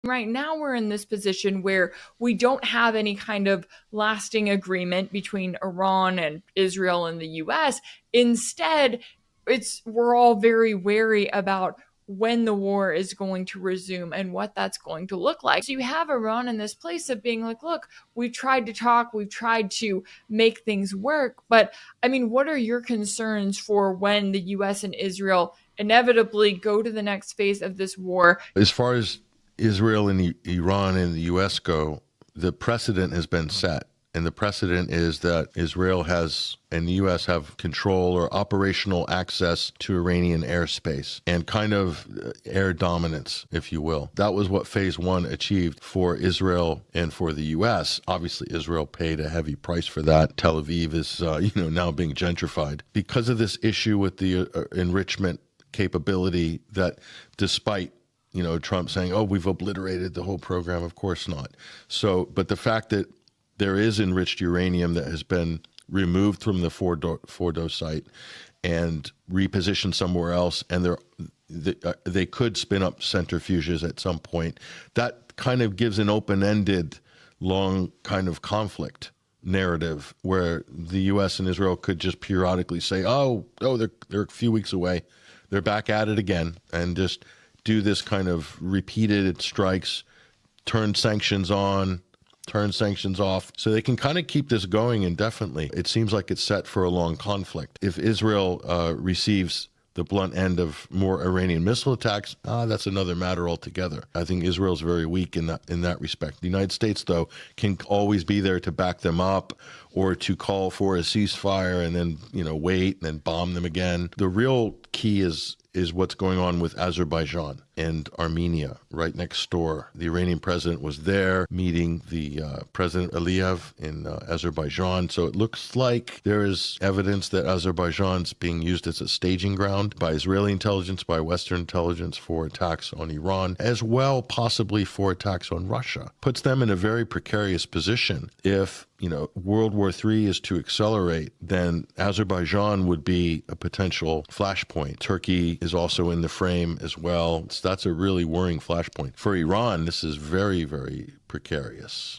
Right now, we're in this position where we don't have any kind of lasting agreement between Iran and Israel and the US. Instead, we're all very wary about when the war is going to resume and what that's going to look like. So you have Iran in this place of being like, look, we've tried to talk, we've tried to make things work. But I mean, what are your concerns for when the US and Israel inevitably go to the next phase of this war? As far as Israel and Iran and the U.S. go, the precedent has been set. And the precedent is that Israel has and the U.S. have control or operational access to Iranian airspace and kind of air dominance, if you will. That was what phase one achieved for Israel and for the U.S. Obviously, Israel paid a heavy price for that. Tel Aviv is, now being gentrified because of this issue with the enrichment capability that despite Trump saying, oh, we've obliterated the whole program. Of course not. So, but the fact that there is enriched uranium that has been removed from the Fordo site and repositioned somewhere else, and they could spin up centrifuges at some point, that kind of gives an open-ended, long kind of conflict narrative where the U.S. and Israel could just periodically say, oh, they're a few weeks away. They're back at it again, and just do this kind of repeated strikes, turn sanctions on, turn sanctions off, so they can kind of keep this going indefinitely. It seems like it's set for a long conflict. If Israel receives the blunt end of more Iranian missile attacks, that's another matter altogether. I think Israel's very weak in that respect. The United States, though, can always be there to back them up or to call for a ceasefire and then, wait and then bomb them again. The real key is what's going on with Azerbaijan and Armenia right next door. The Iranian president was there meeting the President Aliyev in Azerbaijan. So it looks like there is evidence that Azerbaijan's being used as a staging ground by Israeli intelligence, by Western intelligence for attacks on Iran, as well possibly for attacks on Russia. Puts them in a very precarious position. If World War III is to accelerate, then Azerbaijan would be a potential flashpoint. Turkey is also in the frame as well. So that's a really worrying flashpoint. For Iran, this is very, very precarious.